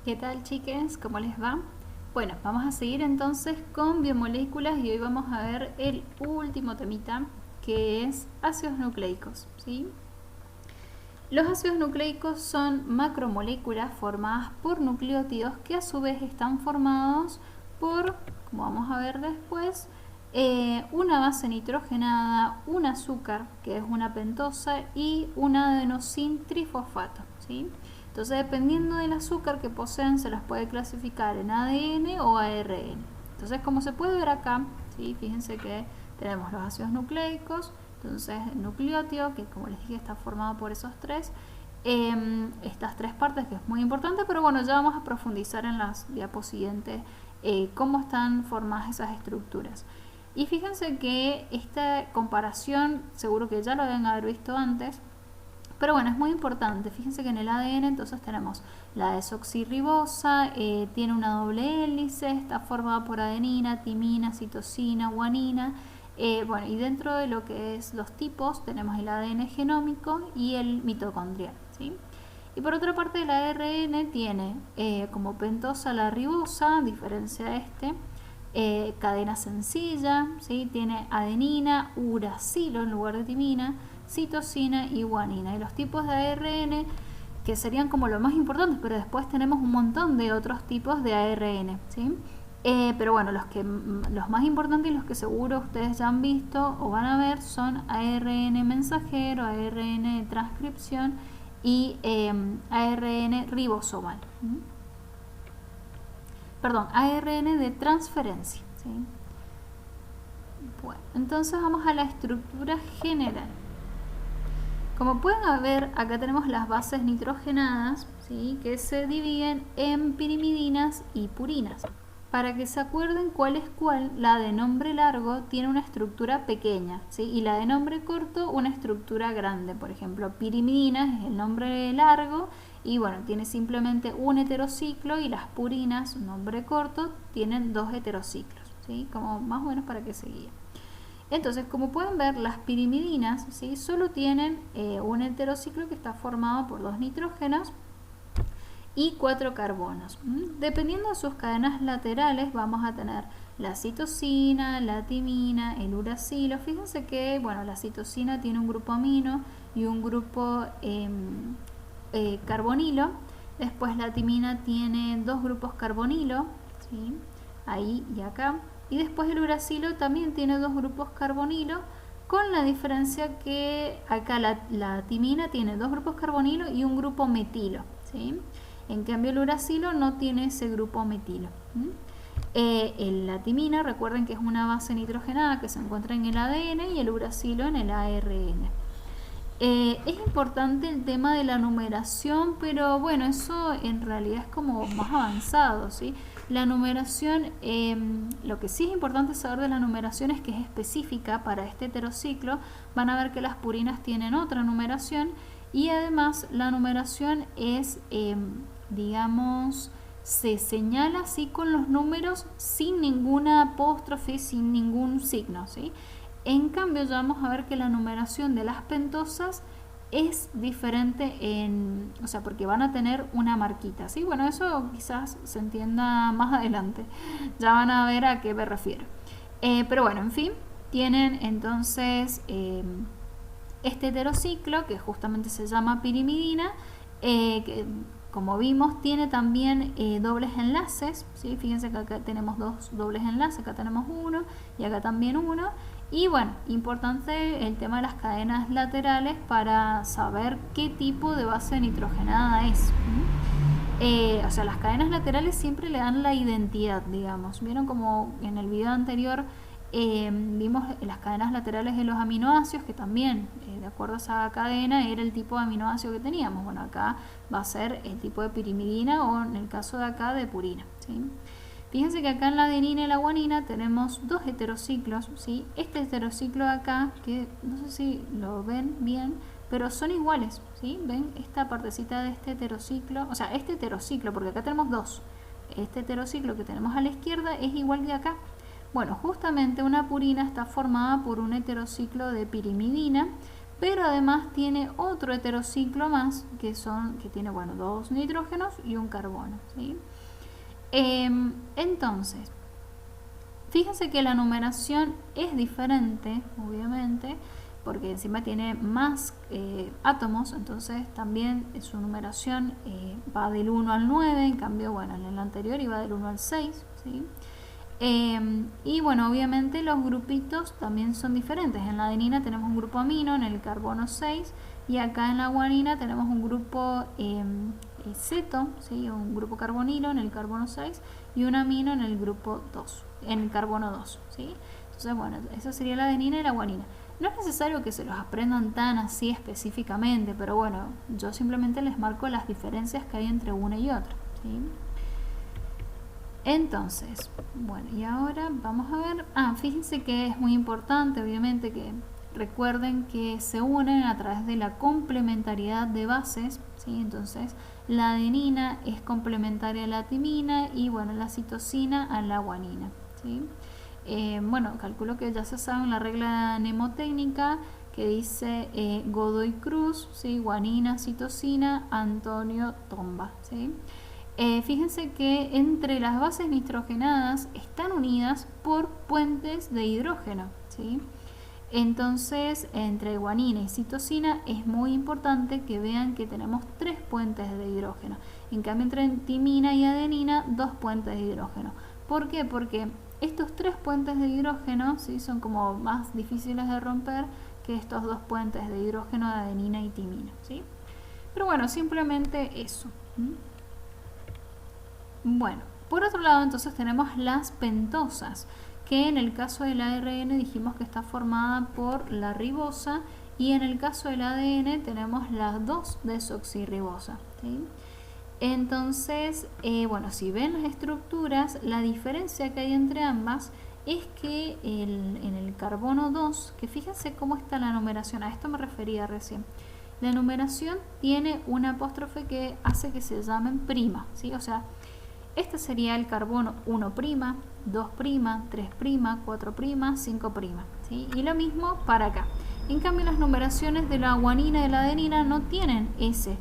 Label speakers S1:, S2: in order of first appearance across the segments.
S1: ¿Qué tal, chiques? ¿Cómo les va? Bueno, vamos a seguir entonces con biomoléculas y hoy vamos a ver el último temita que es ácidos nucleicos, ¿sí? Los ácidos nucleicos son macromoléculas formadas por nucleótidos que a su vez están formados por, como vamos a ver después, una base nitrogenada, un azúcar, que es una pentosa, y un adenosin trifosfato, ¿sí? Entonces, dependiendo del azúcar que poseen, se las puede clasificar en ADN o ARN. Entonces, como se puede ver acá, ¿sí? Fíjense que tenemos los ácidos nucleicos, entonces el nucleótido, que como les dije está formado por esos tres, estas tres partes, que es muy importante, pero bueno, ya vamos a profundizar en las diapos siguientes cómo están formadas esas estructuras. Y fíjense que esta comparación, seguro que ya lo deben haber visto antes, pero bueno, es muy importante. Fíjense que en el ADN entonces tenemos la desoxirribosa, tiene una doble hélice, está formada por adenina, timina, citosina, guanina. Bueno, y dentro de lo que es los tipos tenemos el ADN genómico y el mitocondrial, ¿sí? Y por otra parte el ARN tiene como pentosa la ribosa, a diferencia de cadena sencilla, ¿sí? Tiene adenina, uracilo en lugar de timina, citosina y guanina. Y los tipos de ARN que serían como los más importantes, pero después tenemos un montón de otros tipos de ARN, ¿sí? Pero bueno, los más importantes y los que seguro ustedes ya han visto o van a ver son ARN mensajero, ARN de transcripción y ARN ribosomal. Perdón, ARN de transferencia, ¿sí? Bueno, entonces vamos a la estructura general. Como pueden ver, acá tenemos las bases nitrogenadas, ¿sí? Que se dividen en pirimidinas y purinas. Para que se acuerden cuál es cuál, la de nombre largo tiene una estructura pequeña, ¿sí? Y la de nombre corto una estructura grande. Por ejemplo, pirimidinas es el nombre largo y bueno, tiene simplemente un heterociclo, y las purinas, un nombre corto, tienen dos heterociclos, ¿sí? Como más o menos para que se guíe. Entonces, como pueden ver, las pirimidinas, ¿sí? Solo tienen un heterociclo que está formado por dos nitrógenos y 4 carbonos. Dependiendo de sus cadenas laterales vamos a tener la citosina, la timina, el uracilo. Fíjense que bueno, la citosina tiene un grupo amino y un grupo carbonilo. Después la timina tiene dos grupos carbonilo, ¿sí? Ahí y acá. Y después el uracilo también tiene dos grupos carbonilo, con la diferencia que acá la timina tiene dos grupos carbonilo y un grupo metilo, ¿sí? En cambio el uracilo no tiene ese grupo metilo. La timina, recuerden que es una base nitrogenada que se encuentra en el ADN, y el uracilo en el ARN. Es importante el tema de la numeración, pero bueno, eso en realidad es como más avanzado, ¿sí? La numeración, lo que sí es importante saber de la numeración es que es específica para este heterociclo. Van a ver que las purinas tienen otra numeración, y además la numeración es, digamos, se señala así con los números sin ninguna apóstrofe, sin ningún signo, ¿sí? En cambio, ya vamos a ver que la numeración de las pentosas es diferente, o sea, porque van a tener una marquita, ¿sí? Bueno, eso quizás se entienda más adelante. Ya van a ver a qué me refiero. Pero bueno, en fin, tienen entonces este heterociclo que justamente se llama pirimidina, que como vimos tiene también dobles enlaces, ¿sí? Fíjense que acá tenemos dos dobles enlaces, acá tenemos uno y acá también uno. Y bueno, importante el tema de las cadenas laterales para saber qué tipo de base nitrogenada es. O sea, las cadenas laterales siempre le dan la identidad, digamos. Vieron como en el video anterior vimos las cadenas laterales de los aminoácidos, que también, de acuerdo a esa cadena, era el tipo de aminoácido que teníamos. Bueno, acá va a ser el tipo de pirimidina, o en el caso de acá de purina, ¿sí? Fíjense que acá en la adenina y la guanina tenemos dos heterociclos, ¿sí? Este heterociclo de acá, que no sé si lo ven bien, pero son iguales, ¿sí? ¿Ven esta partecita de este heterociclo? O sea, este heterociclo, porque acá tenemos dos. Este heterociclo que tenemos a la izquierda es igual que acá. Bueno, justamente una purina está formada por un heterociclo de pirimidina, pero además tiene otro heterociclo más que tiene, bueno, 2 nitrógenos y un carbono, ¿sí? Entonces, fíjense que la numeración es diferente, obviamente, porque encima tiene más átomos, entonces también su numeración va del 1 al 9, en cambio, bueno, en el anterior iba del 1 al 6, ¿sí? Y bueno, obviamente los grupitos también son diferentes. En la adenina tenemos un grupo amino, en el carbono 6, y acá en la guanina tenemos un grupo ceto, ¿sí? Un grupo carbonilo en el carbono 6 y un amino en el grupo 2, en el carbono 2, ¿sí? Entonces, bueno, esa sería la adenina y la guanina. No es necesario que se los aprendan tan así específicamente, pero bueno, yo simplemente les marco las diferencias que hay entre una y otra, ¿sí? Entonces, bueno, y ahora vamos a ver, fíjense que es muy importante, obviamente, que recuerden que se unen a través de la complementariedad de bases, ¿sí? Entonces, la adenina es complementaria a la timina y, bueno, la citosina a la guanina, ¿sí? Bueno, calculo que ya se sabe la regla mnemotécnica que dice Godoy Cruz, ¿sí? Guanina, citosina, Antonio Tomba, ¿sí? Fíjense que entre las bases nitrogenadas están unidas por puentes de hidrógeno, ¿sí? Entonces, entre guanina y citosina es muy importante que vean que tenemos 3 puentes de hidrógeno. En cambio, entre timina y adenina, 2 puentes de hidrógeno. ¿Por qué? Porque estos 3 puentes de hidrógeno, ¿sí? Son como más difíciles de romper que estos 2 puentes de hidrógeno de adenina y timina, ¿sí? Pero bueno, simplemente eso. Bueno, por otro lado entonces tenemos las pentosas, que en el caso del ARN dijimos que está formada por la ribosa y en el caso del ADN tenemos las 2-desoxirribosa, ¿sí? Entonces, bueno, si ven las estructuras, la diferencia que hay entre ambas es que en el carbono 2, que fíjense cómo está la numeración, a esto me refería recién. La numeración tiene una apóstrofe que hace que se llamen prima, ¿sí? O sea, este sería el carbono 1', 2', 3', 4', 5', ¿sí? Y lo mismo para acá. En cambio, las numeraciones de la guanina y de la adenina no tienen ese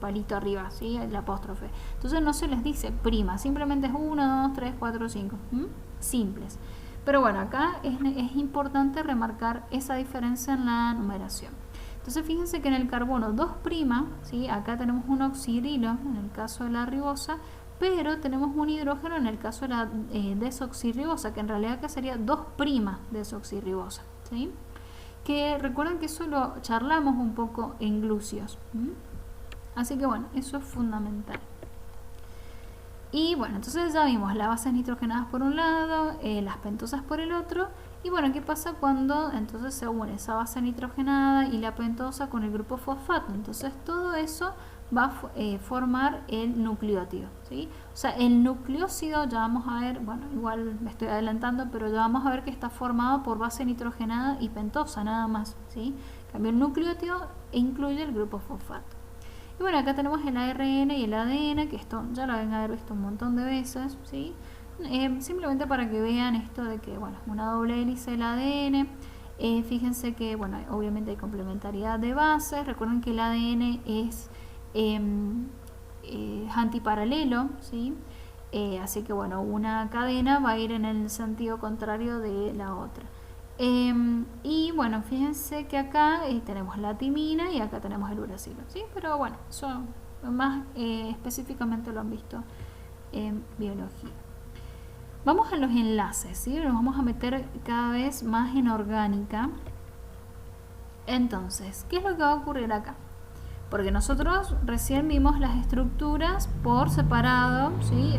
S1: palito arriba, ¿sí? El apóstrofe. Entonces no se les dice prima, simplemente es '1, 2, 3, 4, 5. Simples. Pero bueno, acá es importante remarcar esa diferencia en la numeración. Entonces fíjense que en el carbono 2', ¿sí? Acá tenemos un oxidrilo en el caso de la ribosa, pero tenemos un hidrógeno en el caso de la desoxirribosa, que en realidad acá sería 2' desoxirribosa, ¿sí? Que recuerden que eso lo charlamos un poco en glúceos. Así que bueno, eso es fundamental. Y bueno, entonces ya vimos las bases nitrogenadas por un lado, las pentosas por el otro. Y bueno, ¿qué pasa cuando entonces se une esa base nitrogenada y la pentosa con el grupo fosfato? Entonces todo eso va a formar el nucleótido, ¿sí? O sea, el nucleócido ya vamos a ver, bueno, igual me estoy adelantando, pero ya vamos a ver que está formado por base nitrogenada y pentosa nada más, ¿sí? En cambio, el nucleótido incluye el grupo fosfato. Y bueno, acá tenemos el ARN y el ADN, que esto ya lo deben haber visto un montón de veces, ¿sí? Simplemente para que vean esto de que, bueno, una doble hélice del ADN. Fíjense que, bueno, obviamente hay complementariedad de bases. Recuerden que el ADN es antiparalelo, ¿sí? Así que, bueno, una cadena va a ir en el sentido contrario de la otra. Y bueno, fíjense que acá tenemos la timina y acá tenemos el uracilo, ¿sí? Pero bueno, eso más específicamente lo han visto en biología. Vamos a los enlaces, ¿sí? Nos vamos a meter cada vez más en orgánica. Entonces, ¿qué es lo que va a ocurrir acá? Porque nosotros recién vimos las estructuras por separado, ¿sí?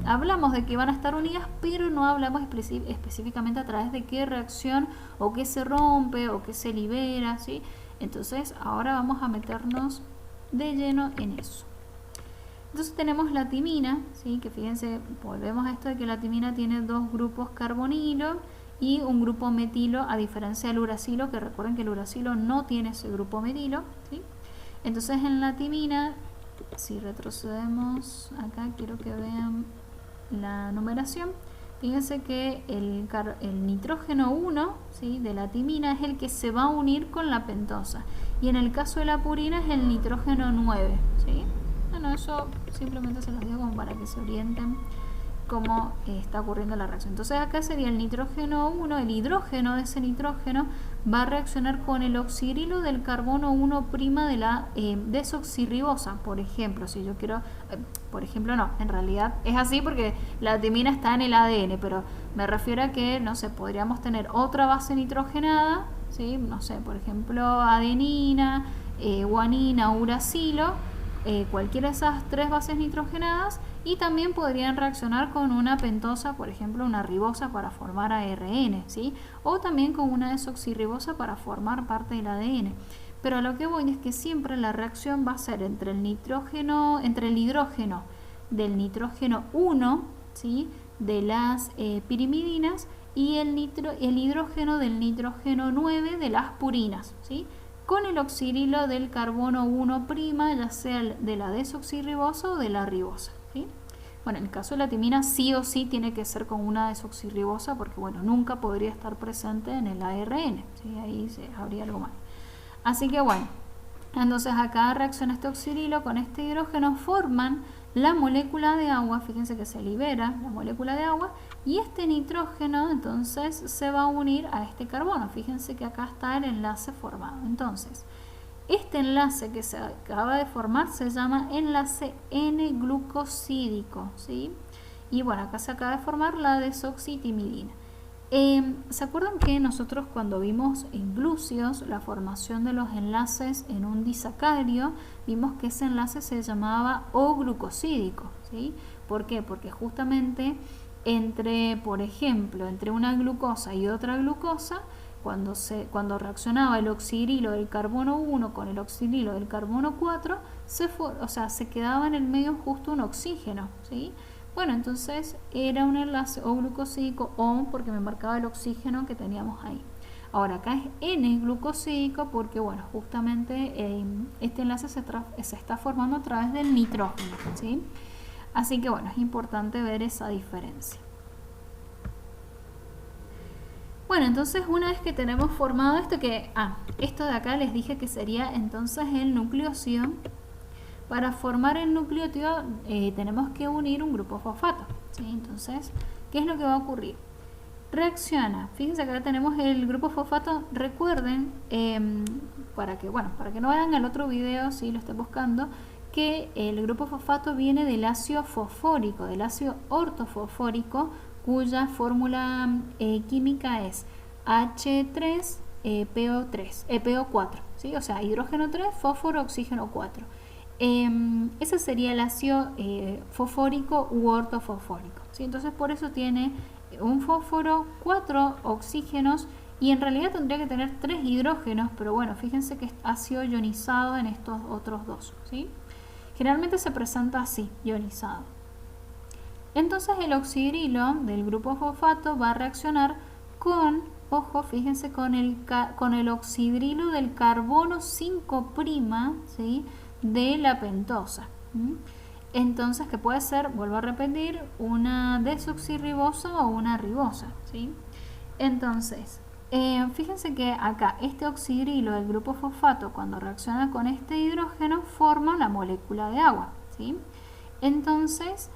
S1: Hablamos de que van a estar unidas, pero no hablamos específicamente a través de qué reacción o qué se rompe o qué se libera, ¿sí? Entonces, ahora vamos a meternos de lleno en eso. Entonces tenemos la timina, ¿sí? Que fíjense, volvemos a esto de que la timina tiene 2 grupos carbonilo y un grupo metilo, a diferencia del uracilo, que recuerden que el uracilo no tiene ese grupo metilo, ¿sí? Entonces en la timina, si retrocedemos acá, quiero que vean la numeración. fíjense que el nitrógeno 1, ¿sí?, de la timina es el que se va a unir con la pentosa. Y en el caso de la purina es el nitrógeno 9, ¿sí? Bueno, eso simplemente se los digo como para que se orienten cómo está ocurriendo la reacción. Entonces acá sería el nitrógeno 1, el hidrógeno de ese nitrógeno va a reaccionar con el oxidrilo del carbono 1' de la desoxirribosa, por ejemplo. Si yo quiero, por ejemplo no, en realidad es así porque la timina está en el ADN, pero me refiero a que, no sé, podríamos tener otra base nitrogenada, ¿sí? No sé, por ejemplo adenina, guanina, uracilo, cualquiera de esas tres bases nitrogenadas, y también podrían reaccionar con una pentosa, por ejemplo una ribosa para formar ARN, ¿sí? O también con una desoxirribosa para formar parte del ADN. Pero a lo que voy es que siempre la reacción va a ser entre el hidrógeno del nitrógeno 1, ¿sí?, de las pirimidinas, y el hidrógeno del nitrógeno 9 de las purinas, ¿sí?, con el oxidrilo del carbono 1', ya sea de la desoxirribosa o de la ribosa, ¿sí? Bueno, en el caso de la timina sí o sí tiene que ser con una desoxirribosa porque, bueno, nunca podría estar presente en el ARN, ¿sí? Ahí habría algo mal. Así que, bueno, entonces acá reacciona este oxidrilo con este hidrógeno, forman la molécula de agua, fíjense que se libera la molécula de agua, y este nitrógeno entonces se va a unir a este carbono. Fíjense que acá está el enlace formado. Entonces, este enlace que se acaba de formar se llama enlace N-glucosídico, ¿sí? Y bueno, acá se acaba de formar la desoxitimidina. ¿Se acuerdan que nosotros cuando vimos en glúcidos la formación de los enlaces en un disacárido, vimos que ese enlace se llamaba O-glucosídico, ¿sí? ¿Por qué? Porque justamente por ejemplo, entre una glucosa y otra glucosa, cuando reaccionaba el oxidrilo del carbono 1 con el oxidrilo del carbono 4, se quedaba en el medio justo un oxígeno, ¿sí? Bueno, entonces era un enlace O-glucosídico, O porque me marcaba el oxígeno que teníamos ahí. Ahora acá es N-glucosídico porque, bueno, justamente este enlace se está formando a través del nitrógeno, ¿sí? Así que, bueno, es importante ver esa diferencia. Bueno, entonces una vez que tenemos formado esto, esto de acá les dije que sería entonces el nucleósido. Para formar el nucleótido tenemos que unir un grupo fosfato, ¿sí? Entonces, ¿qué es lo que va a ocurrir? Reacciona, fíjense que acá tenemos el grupo fosfato. Recuerden, para que no vayan al otro video si lo estén buscando, que el grupo fosfato viene del ácido fosfórico, del ácido ortofosfórico, cuya fórmula química es H3PO4, ¿sí? O sea, hidrógeno 3, fósforo, oxígeno 4. Ese sería el ácido fosfórico u ortofosfórico, ¿sí? Entonces por eso tiene un fósforo, 4 oxígenos, y en realidad tendría que tener 3 hidrógenos, pero bueno, fíjense que ha sido ionizado en estos otros dos, ¿sí? Generalmente se presenta así, ionizado. Entonces el oxidrilo del grupo fosfato va a reaccionar con, ojo, fíjense, con el oxidrilo del carbono 5', ¿sí?, de la pentosa. Entonces, que puede ser, vuelvo a repetir, una desoxirribosa o una ribosa, ¿sí? Entonces, fíjense que acá este oxidrilo del grupo fosfato, cuando reacciona con este hidrógeno, forma la molécula de agua, ¿sí? Entonces,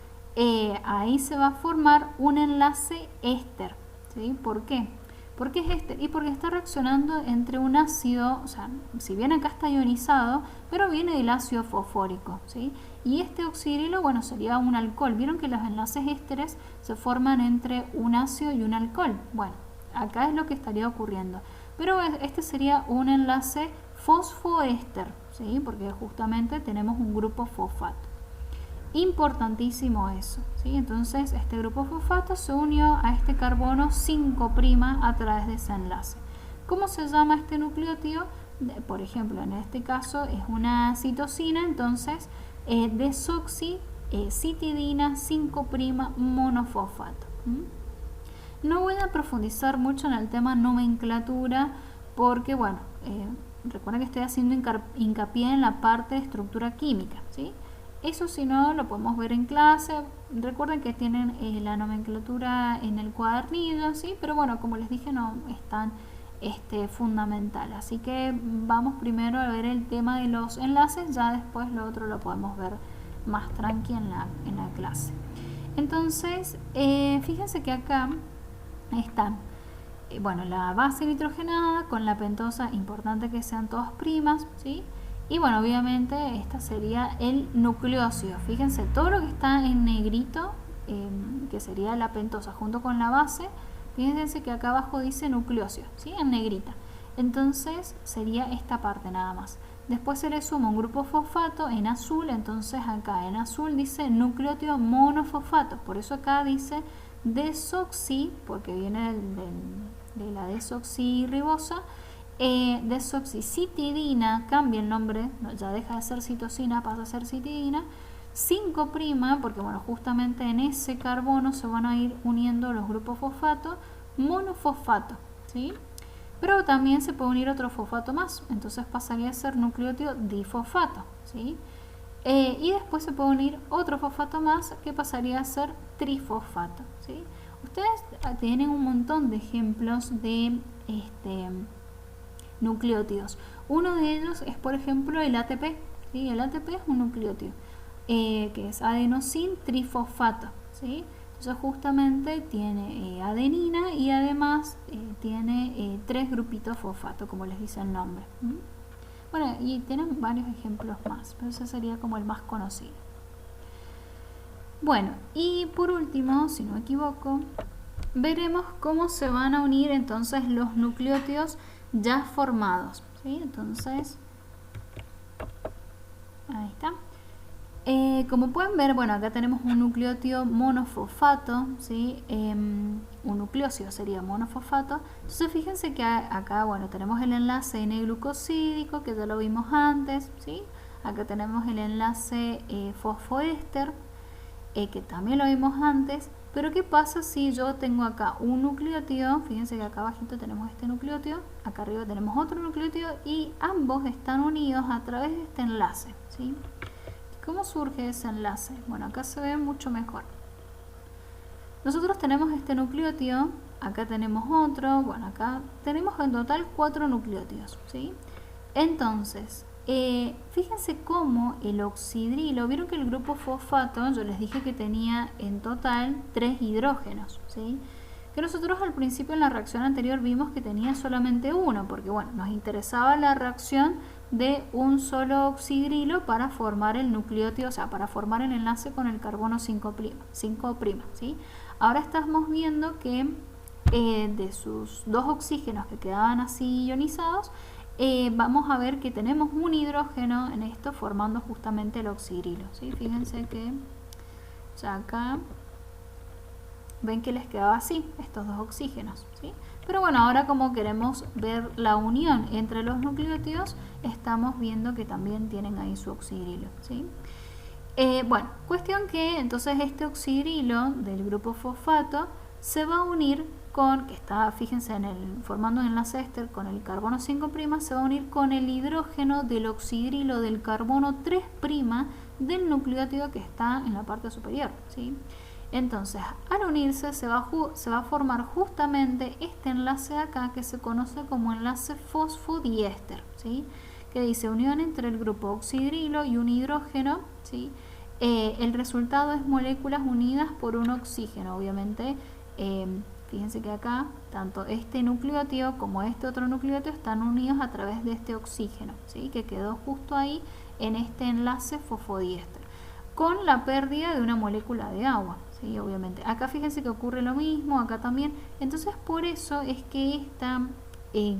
S1: ahí se va a formar un enlace éster, ¿sí? ¿Por qué? ¿Por qué es éster? Y porque está reaccionando entre un ácido, o sea, si bien acá está ionizado, pero viene del ácido fosfórico, ¿sí? Y este oxidrilo, bueno, sería un alcohol. Vieron que los enlaces ésteres se forman entre un ácido y un alcohol. Bueno, acá es lo que estaría ocurriendo. Pero este sería un enlace fosfoéster, ¿sí? Porque justamente tenemos un grupo fosfato. Importantísimo eso, ¿sí? Entonces este grupo fosfato se unió a este carbono 5' a través de ese enlace. ¿Cómo se llama este nucleótido? Por ejemplo, en este caso es una citosina, entonces desoxicitidina 5' monofosfato. No voy a profundizar mucho en el tema nomenclatura porque, bueno, recuerden que estoy haciendo hincapié en la parte de estructura química, ¿sí? Eso si no, lo podemos ver en clase. Recuerden que tienen la nomenclatura en el cuadernillo, ¿sí? Pero bueno, como les dije, no es tan fundamental. Así que vamos primero a ver el tema de los enlaces, ya después lo otro lo podemos ver más tranqui en la clase. Entonces, fíjense que acá están, bueno, la base nitrogenada con la pentosa, importante que sean todas primas, ¿sí? Y bueno, obviamente esta sería el nucleócido. Fíjense, todo lo que está en negrito, que sería la pentosa junto con la base, fíjense que acá abajo dice nucleócido, ¿sí? En negrita. Entonces sería esta parte nada más. Después se le suma un grupo fosfato en azul, entonces acá en azul dice nucleótido monofosfato. Por eso acá dice desoxi, porque viene de la desoxirribosa. Desoxicitidina, cambia el nombre, ya deja de ser citosina, pasa a ser citidina. 5', porque bueno, justamente en ese carbono se van a ir uniendo los grupos fosfato, monofosfato, ¿sí? Pero también se puede unir otro fosfato más, entonces pasaría a ser nucleótido difosfato, ¿sí? Y después se puede unir otro fosfato más que pasaría a ser trifosfato, ¿sí? Ustedes tienen un montón de ejemplos de nucleótidos. Uno de ellos es, por ejemplo, el ATP, ¿sí? El ATP es un nucleótido, que es adenosin trifosfato, ¿sí? Entonces justamente tiene adenina y además tiene 3 grupitos fosfato, como les dice el nombre. Bueno, y tienen varios ejemplos más, pero ese sería como el más conocido. Bueno, y por último, si no me equivoco, veremos cómo se van a unir entonces los nucleótidos ya formados, ¿sí? Entonces, ahí está. Como pueden ver, bueno, acá tenemos un nucleótido monofosfato, ¿sí? Un nucleócido sería monofosfato. Entonces fíjense que acá, bueno, tenemos el enlace N-glucosídico, que ya lo vimos antes, ¿sí? Acá tenemos el enlace fosfoéster, que también lo vimos antes. Pero ¿qué pasa si yo tengo acá un nucleótido? Fíjense que acá abajito tenemos este nucleótido, acá arriba tenemos otro nucleótido y ambos están unidos a través de este enlace, ¿sí? ¿Cómo surge ese enlace? Bueno, acá se ve mucho mejor. Nosotros tenemos este nucleótido, acá tenemos otro, bueno, acá tenemos en total 4 nucleótidos, ¿sí? Entonces, fíjense cómo el oxidrilo, vieron que el grupo fosfato, yo les dije que tenía en total 3 hidrógenos, ¿sí? Que nosotros al principio en la reacción anterior vimos que tenía solamente uno, porque bueno, nos interesaba la reacción de un solo oxidrilo para formar el nucleótido, o sea, para formar el enlace con el carbono 5', ¿sí? Ahora estamos viendo que de sus 2 oxígenos que quedaban así ionizados, vamos a ver que tenemos un hidrógeno en esto formando justamente el oxidrilo, ¿sí? Fíjense que ya acá ven que les quedaba así estos 2 oxígenos, ¿sí? Pero bueno, ahora como queremos ver la unión entre los nucleótidos, estamos viendo que también tienen ahí su oxidrilo, ¿sí? Bueno, cuestión que entonces este oxidrilo del grupo fosfato se va a unir con, que está, fíjense, formando un enlace éster con el carbono 5', se va a unir con el hidrógeno del oxidrilo del carbono 3' del nucleótido que está en la parte superior, ¿sí? Entonces, al unirse se va a formar justamente este enlace de acá que se conoce como enlace fosfodiéster, ¿sí? Que dice unión entre el grupo oxidrilo y un hidrógeno, ¿sí? El resultado es moléculas unidas por un oxígeno, obviamente. Fíjense que acá tanto este nucleótido como este otro nucleótido están unidos a través de este oxígeno, ¿sí? Que quedó justo ahí en este enlace fosfodiéster, con la pérdida de una molécula de agua, ¿sí? Obviamente. Acá fíjense que ocurre lo mismo, acá también. Entonces por eso es que esta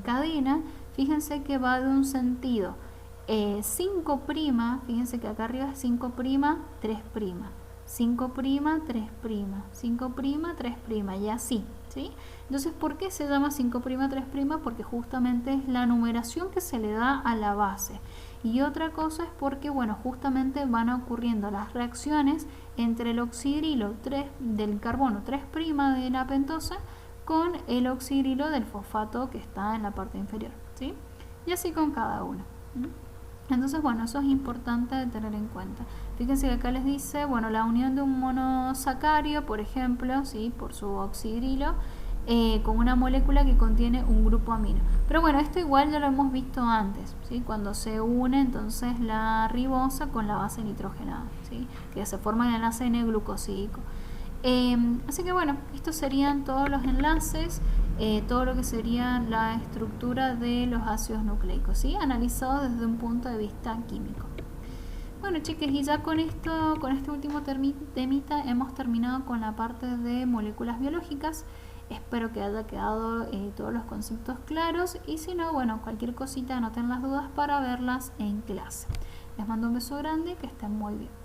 S1: cadena, fíjense que va de un sentido 5', fíjense que acá arriba es 5', 3', 5', 3', 5', 3', y así, ¿sí? Entonces, ¿por qué se llama 5', 3'? Porque justamente es la numeración que se le da a la base. Y otra cosa es porque, bueno, justamente van ocurriendo las reacciones entre el oxidrilo del carbono 3' de la pentosa con el oxidrilo del fosfato que está en la parte inferior, ¿sí? Y así con cada uno. Entonces, bueno, eso es importante de tener en cuenta. Fíjense que acá les dice, bueno, la unión de un monosacárido, por ejemplo, ¿sí? Por su oxidrilo, con una molécula que contiene un grupo amino. Pero bueno, esto igual ya lo hemos visto antes, ¿sí? Cuando se une entonces la ribosa con la base nitrogenada, ¿sí? Que se forma el enlace N-glucosídico. Así que bueno, estos serían todos los enlaces, todo lo que sería la estructura de los ácidos nucleicos, ¿sí? Analizado desde un punto de vista químico. Bueno, chiques, y ya con esto, con este último temita, hemos terminado con la parte de moléculas biológicas. Espero que haya quedado todos los conceptos claros, y si no, bueno, cualquier cosita anoten las dudas para verlas en clase. Les mando un beso grande, que estén muy bien.